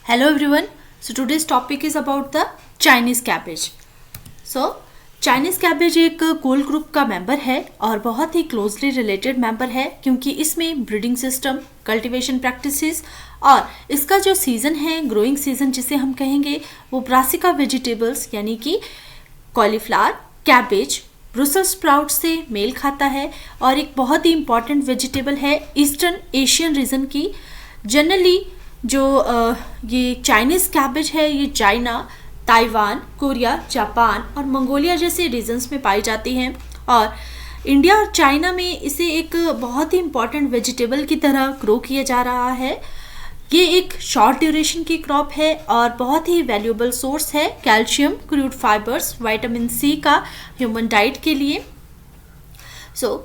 Hello everyone. So today's topic is about the Chinese cabbage. So Chinese cabbage एक कोल group का member है और बहुत ही क्लोजली रिलेटेड मेंबर है क्योंकि इसमें ब्रीडिंग सिस्टम, कल्टीवेशन प्रैक्टिसेस और इसका जो सीज़न है, ग्रोइंग सीज़न जिसे हम कहेंगे, वो ब्रासिका वेजिटेबल्स यानी कि कॉलीफ्लावर, कैबेज, ब्रुसेल्स स्प्राउट से मेल खाता है और एक बहुत ही इम्पॉर्टेंट वेजिटेबल है ईस्टर्न एशियन रीजन की। जनरली जो ये चाइनीज़ कैबेज है ये चाइना, ताइवान, कोरिया, जापान और मंगोलिया जैसे रीजन्स में पाई जाती हैं और इंडिया और चाइना में इसे एक बहुत ही इम्पॉर्टेंट वेजिटेबल की तरह ग्रो किया जा रहा है। ये एक शॉर्ट ड्यूरेशन की क्रॉप है और बहुत ही वैल्यूएबल सोर्स है calcium, crude fibres, vitamin C का ह्यूमन डाइट के लिए।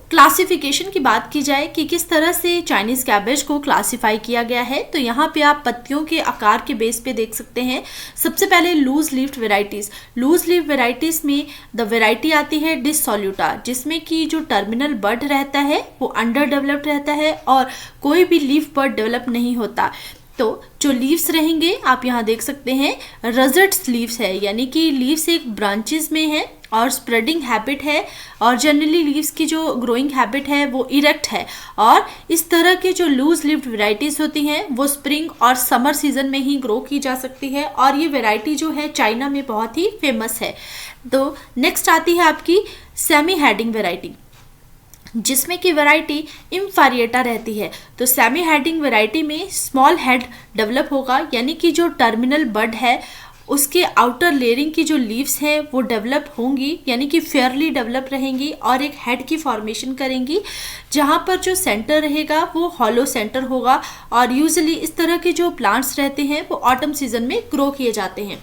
क्लासिफिकेशन की बात की जाए कि किस तरह से चाइनीज़ कैबेज को क्लासिफाई किया गया है तो यहाँ पे आप पत्तियों के आकार के बेस पे देख सकते हैं। सबसे पहले loose leaved varieties. Loose leave varieties में द वेराइटी आती है डिसोल्यूटा, जिसमें कि जो टर्मिनल बड रहता है वो अंडर डेवलप्ड रहता है और कोई भी लीफ बड डेवलप नहीं होता। तो जो लीव्स रहेंगे आप यहाँ देख सकते हैं रजट्स लीव्स है, यानी कि लीव्स एक ब्रांचेस में है और स्प्रेडिंग हैबिट है और जनरली लीव्स की जो ग्रोइंग हैबिट है वो इरेक्ट है। और इस तरह के जो लूज लिव्ड वेराइटीज़ होती हैं वो स्प्रिंग और समर सीजन में ही ग्रो की जा सकती है और ये वेराइटी जो है चाइना में बहुत ही फेमस है। तो नेक्स्ट आती है आपकी सेमी हेडिंग वेराइटी, जिसमें की वैरायटी इम्फारिएटा रहती है। तो सेमी हेडिंग वैरायटी में स्मॉल हेड डेवलप होगा, यानी कि जो टर्मिनल बड है उसके आउटर लेयरिंग की जो लीव्स हैं वो डेवलप होंगी, यानी कि फेयरली डेवलप रहेंगी और एक हेड की फॉर्मेशन करेंगी, जहाँ पर जो सेंटर रहेगा वो हॉलो सेंटर होगा। और यूजुअली इस तरह के जो प्लांट्स रहते हैं वो ऑटम सीजन में ग्रो किए जाते हैं।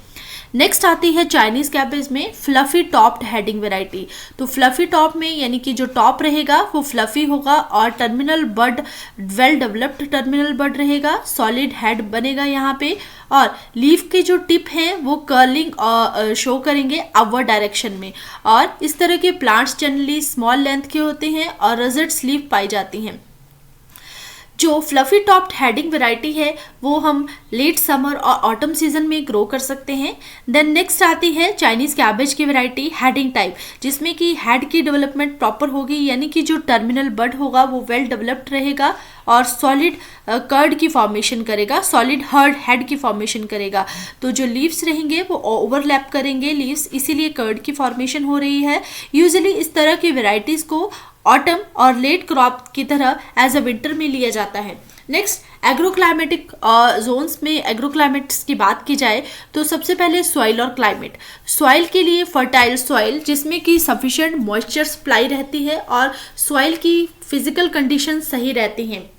नेक्स्ट आती है चाइनीज़ कैबेज में फ्लफी टॉप्ड हेडिंग वेराइटी। तो फ्लफी टॉप में यानी कि जो टॉप रहेगा वो फ्लफी होगा और टर्मिनल बड वेल डेवलप्ड टर्मिनल बड रहेगा, सॉलिड हेड बनेगा यहाँ पे और लीफ के जो टिप हैं वो कर्लिंग शो करेंगे अपवर्ड डायरेक्शन में। और इस तरह के प्लांट्स जनरली स्मॉल लेंथ के होते हैं और रजट्स लीफ पाई जाती हैं। जो फ्लफी टॉप्ड हेडिंग वेराइटी है वो हम लेट समर और ऑटम सीजन में ग्रो कर सकते हैं। देन नेक्स्ट आती है चाइनीज़ कैबेज की वेराइटी हेडिंग टाइप, जिसमें कि हेड की डेवलपमेंट प्रॉपर होगी, यानी कि जो टर्मिनल बड होगा वो वेल डेवलप्ड रहेगा और सॉलिड कर्ड की फॉर्मेशन करेगा, सॉलिड हर्ड हेड की फॉर्मेशन करेगा। तो जो लीव्स रहेंगे वो ओवरलैप करेंगे लीव्स, इसीलिए कर्ड की फॉर्मेशन हो रही है। यूजुअली इस तरह की वेराइटीज़ को ऑटम और लेट क्रॉप की तरह एज अ विंटर में लिया जाता है। नेक्स्ट एग्रोक्लाइमेटिक जोन्स में एग्रोक्लाइमेट्स की बात की जाए तो सबसे पहले सॉइल और क्लाइमेट। सॉइल के लिए फर्टाइल सॉइल जिसमें कि सफिशिएंट मॉइस्चर सप्लाई रहती है और सॉइल की फिजिकल कंडीशन सही रहती हैं,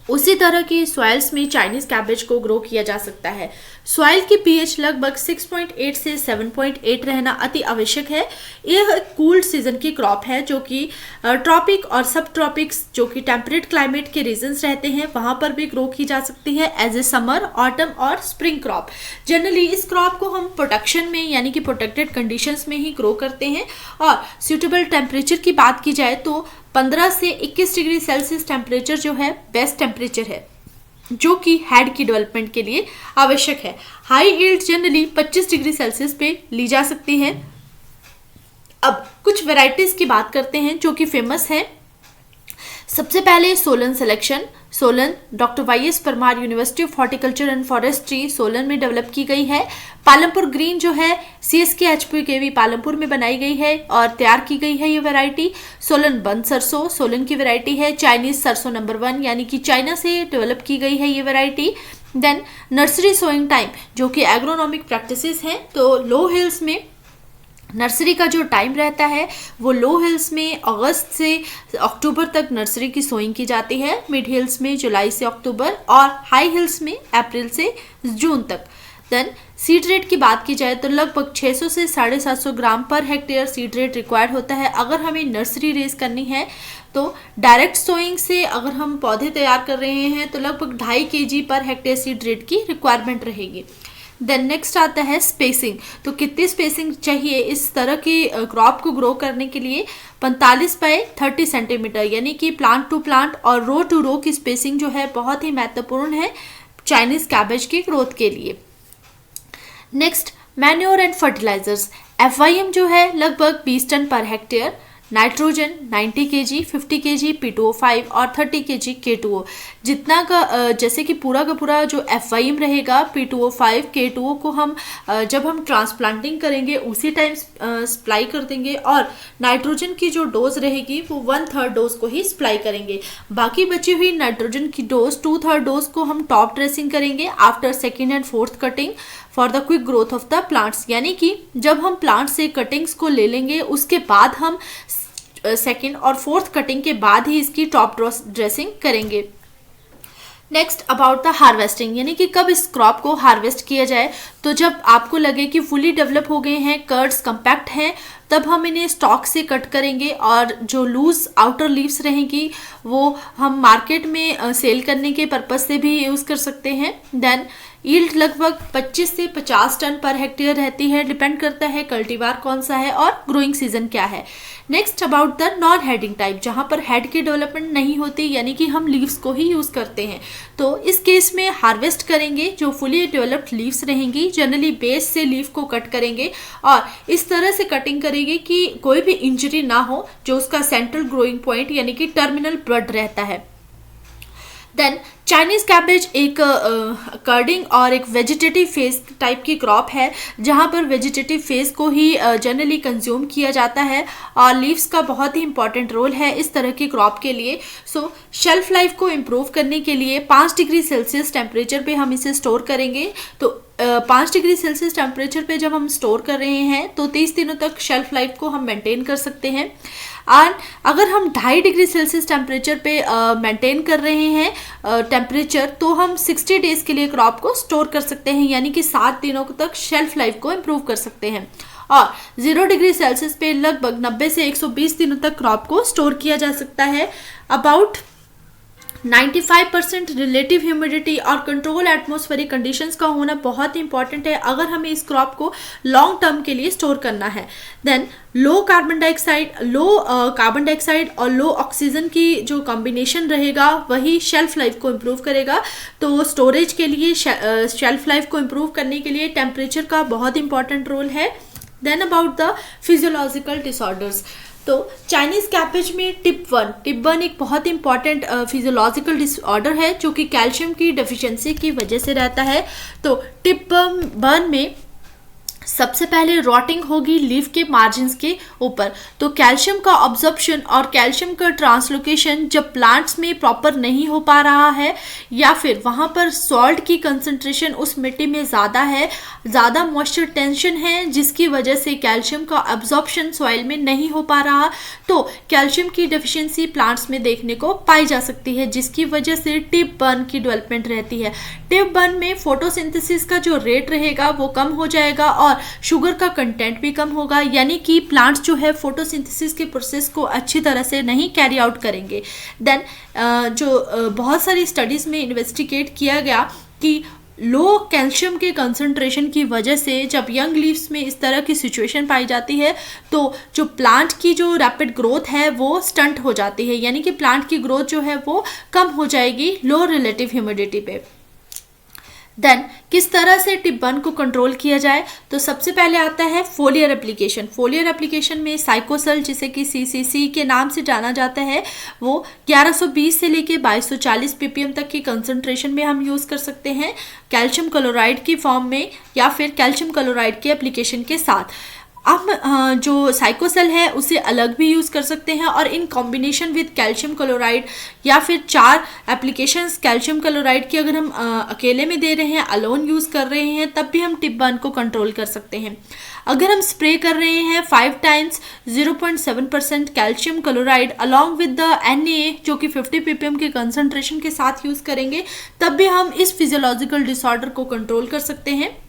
उसी तरह की सॉइल्स में चाइनीज़ कैबेज को ग्रो किया जा सकता है। सॉइल की पीएच लगभग 6.8 से 7.8 रहना अति आवश्यक है। यह कूल्ड सीजन की क्रॉप है जो कि ट्रॉपिक और सब ट्रॉपिक्स जो कि टेम्परेट क्लाइमेट के रीजन्स रहते हैं वहाँ पर भी ग्रो की जा सकती है एज ए समर, ऑटम और स्प्रिंग क्रॉप। जनरली इस क्रॉप को हम प्रोटेक्शन में यानी कि प्रोटेक्टेड कंडीशंस में ही ग्रो करते हैं और सूटेबल टेम्परेचर की बात की जाए तो 15 से 21 डिग्री सेल्सियस टेम्परेचर जो है बेस्ट टेम्परेचर है जो कि हेड की डेवलपमेंट के लिए आवश्यक है। High yield generally 25 degree Celsius पे ली जा सकती है। अब कुछ वेराइटीज़ की बात करते हैं जो कि फेमस है। सबसे पहले Solan selection. Solan doctor YS. Parmar university of horticulture and forestry Solan में डेवलप की गई है। पालमपुर ग्रीन जो है CSK-HPKV पालमपुर में बनाई गई है और तैयार की गई है ये वैरायटी। सोलन बंद सरसों सोलन की वैरायटी है, चाइनीज़ सरसों नंबर 1 यानी कि चाइना से डेवलप की गई है ये variety. Then nursery sowing time जो कि एग्रोनॉमिक प्रैक्टिसेस हैं, तो लो हिल्स में नर्सरी का जो टाइम रहता है वो लो हिल्स में अगस्त से अक्टूबर तक नर्सरी की सोइंग की जाती है, मिड हिल्स में जुलाई से अक्टूबर और हाई हिल्स में अप्रैल से जून तक। देन सीड रेट की बात की जाए तो लगभग 600 से 750 ग्राम per hectare seed rate required होता है अगर हमें नर्सरी रेज करनी है। तो डायरेक्ट सोइंग से अगर हम पौधे तैयार कर रहे हैं तो लगभग 2.5 kg per hectare seed rate की रिक्वायरमेंट रहेगी। देन नेक्स्ट आता है स्पेसिंग। तो कितनी स्पेसिंग चाहिए इस तरह की क्रॉप को ग्रो करने के लिए? 45 बाय 30 सेंटीमीटर, यानी कि प्लांट टू प्लांट और रो टू रो की स्पेसिंग जो है बहुत ही महत्वपूर्ण है चाइनीज कैबेज की ग्रोथ के लिए। Next, manure and fertilisers. FYM जो है लगभग 20 ton per hectare, nitrogen 90 kg, 50 kg P2O5 और 30 kg K2O। जितना का जैसे कि पूरा का पूरा जो FYM रहेगा, P2O5 K2O को हम जब हम ट्रांसप्लांटिंग करेंगे उसी टाइम सप्लाई कर देंगे, और नाइट्रोजन की जो डोज रहेगी वो 1/3 डोज को ही सप्लाई करेंगे। बाकी बची हुई नाइट्रोजन की डोज 2/3 डोज को हम टॉप ड्रेसिंग करेंगे after second and fourth cutting for the quick growth of the plants. यानी कि जब हम प्लांट से कटिंग्स को ले लेंगे उसके बाद हम सेकेंड और फोर्थ कटिंग के बाद ही इसकी टॉप ड्रेसिंग करेंगे। नेक्स्ट, अबाउट द हार्वेस्टिंग, यानी कि कब इस क्रॉप को हार्वेस्ट किया जाए। तो जब आपको लगे कि फुली डेवलप हो गए हैं, कर्ड्स कंपैक्ट हैं, तब हम इन्हें स्टॉक से कट करेंगे, और जो लूज आउटर लीव्स रहेंगी वो हम मार्केट में सेल करने के पर्पज से भी यूज़ कर सकते हैं। देन यील्ड लगभग 25 से 50 टन पर हेक्टेयर रहती है, डिपेंड करता है कल्टीवार कौन सा है और ग्रोइंग सीजन क्या है। Next, about the non heading type, जहाँ पर हेड की डेवलपमेंट नहीं होती, यानी कि हम लीव्स को ही यूज़ करते हैं। तो इस केस में हार्वेस्ट करेंगे जो फुली डेवलप्ड लीव्स रहेंगी, जनरली बेस से लीव को कट करेंगे और इस तरह से कटिंग करेंगे कि कोई भी इंजरी ना हो, जो उसका सेंट्रल ग्रोइंग पॉइंट यानी कि टर्मिनल बड रहता है। देन चाइनीज कैबेज एक कर्डिंग और एक वेजिटेटिव फेज टाइप की क्रॉप है, जहाँ पर वेजिटेटिव फेज को ही जनरली कंज्यूम किया जाता है, और लीव्स का बहुत ही इंपॉर्टेंट रोल है इस तरह की क्रॉप के लिए। सो शेल्फ लाइफ को इम्प्रूव करने के लिए 5 डिग्री सेल्सियस टेम्परेचर पे हम इसे स्टोर करेंगे। तो 5 डिग्री सेल्सियस टेम्परेचर पे जब हम स्टोर कर रहे हैं तो 30 दिनों तक शेल्फ लाइफ को हम मेंटेन कर सकते हैं। और अगर हम 2.5 डिग्री सेल्सियस टेम्परेचर पे मेंटेन कर रहे हैं टेम्परेचर, तो हम 60 डेज के लिए क्रॉप को स्टोर कर सकते हैं, यानी कि 7 दिनों तक शेल्फ लाइफ को इम्प्रूव कर सकते हैं। और 0 डिग्री सेल्सियस पे लगभग 90 से 120 दिनों तक क्रॉप को स्टोर किया जा सकता है। अबाउट 95% रिलेटिव ह्यूमिडिटी और कंट्रोल एटमॉस्फेरिक कंडीशंस का होना बहुत ही इंपॉर्टेंट है अगर हमें इस क्रॉप को लॉन्ग टर्म के लिए स्टोर करना है। देन लो कार्बन डाइऑक्साइड और लो ऑक्सीजन की जो कॉम्बिनेशन रहेगा वही शेल्फ लाइफ को इम्प्रूव करेगा। तो स्टोरेज के लिए शेल्फ लाइफ को इम्प्रूव करने के लिए टेम्परेचर का बहुत इंपॉर्टेंट रोल है। Then about the physiological disorders, तो चाइनीज कैबेज में टिप वन एक बहुत इंपॉर्टेंट फिजियोलॉजिकल डिसऑर्डर है जो कि कैल्शियम की डेफिशिएंसी की वजह से रहता है। तो टिप वन में सबसे पहले रॉटिंग होगी लीफ के मार्जिन्स के ऊपर। तो कैल्शियम का ऑब्जॉर्प्शन और कैल्शियम का ट्रांसलोकेशन जब प्लांट्स में प्रॉपर नहीं हो पा रहा है, या फिर वहाँ पर सॉल्ट की कंसंट्रेशन उस मिट्टी में ज़्यादा है, ज़्यादा मॉइस्चर टेंशन है, जिसकी वजह से कैल्शियम का ऑब्जॉर्प्शन सॉइल में नहीं हो पा रहा, तो कैल्शियम की डेफिशिएंसी प्लांट्स में देखने को पाई जा सकती है, जिसकी वजह से टिप बर्न की डेवलपमेंट रहती है। टिप बर्न में फोटोसिंथेसिस का जो रेट रहेगा वो कम हो जाएगा और शुगर का कंटेंट भी कम होगा, यानी कि प्लांट्स जो है फोटोसिंथेसिस के प्रोसेस को अच्छी तरह से नहीं कैरी आउट करेंगे। देन जो बहुत सारी स्टडीज़ में इन्वेस्टिगेट किया गया कि लो कैल्शियम के कंसंट्रेशन की वजह से जब यंग लीव्स में इस तरह की सिचुएशन पाई जाती है तो जो प्लांट की जो रैपिड ग्रोथ है वो स्टंट हो जाती है, यानी कि प्लांट की ग्रोथ जो है वो कम हो जाएगी लो रिलेटिव ह्यूमिडिटी पे। देन किस तरह से टिप बर्न को कंट्रोल किया जाए, तो सबसे पहले आता है फोलियर एप्लीकेशन। फोलियर एप्लीकेशन में साइकोसल, जिसे कि CCC के नाम से जाना जाता है, वो 1120 से लेके 2240 ppm तक की कंसंट्रेशन में हम यूज़ कर सकते हैं, कैल्शियम क्लोराइड की फॉर्म में या फिर कैल्शियम क्लोराइड के एप्लीकेशन के साथ। अब जो साइकोसेल है उसे अलग भी यूज़ कर सकते हैं, और in combination with calcium chloride या फिर 4 एप्लीकेशंस कैल्शियम क्लोराइड की अगर हम अकेले में दे रहे हैं, अलोन यूज़ कर रहे हैं, तब भी हम टिप बर्न को कंट्रोल कर सकते हैं। अगर हम स्प्रे कर रहे हैं 5 times 0.7% calcium chloride along with the Na जो कि 50 ppm के कंसनट्रेशन के साथ यूज़ करेंगे, तब भी हम इस फिजियोलॉजिकल डिसऑर्डर को कंट्रोल कर सकते हैं।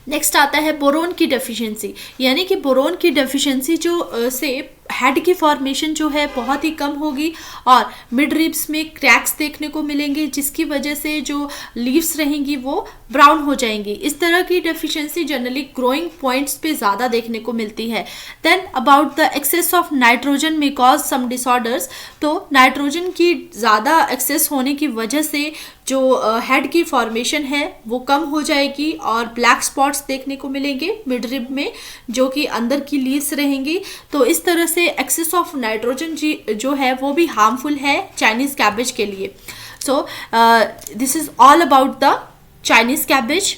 नेक्स्ट आता है बोरोन की डेफिशिएंसी, यानी कि बोरोन की डेफिशिएंसी जो से हेड की फॉर्मेशन जो है बहुत ही कम होगी और मिड रिब्स में क्रैक्स देखने को मिलेंगे, जिसकी वजह से जो लीव्स रहेंगी वो ब्राउन हो जाएंगी। इस तरह की डेफिशिएंसी जनरली ग्रोइंग पॉइंट्स पे ज़्यादा देखने को मिलती है। Then about the excess of nitrogen में कॉज सम डिसऑर्डर्स, तो नाइट्रोजन की ज़्यादा एक्सेस होने की वजह से जो हेड की फॉर्मेशन है वो कम हो जाएगी और ब्लैक स्पॉट्स देखने को मिलेंगे मिड रिब में, जो कि अंदर की लीव्स रहेंगी। तो इस तरह से एक्सेस ऑफ नाइट्रोजन जो है वो भी हार्मफुल है चाइनीज़ कैबेज के लिए। So this is all about the Chinese cabbage.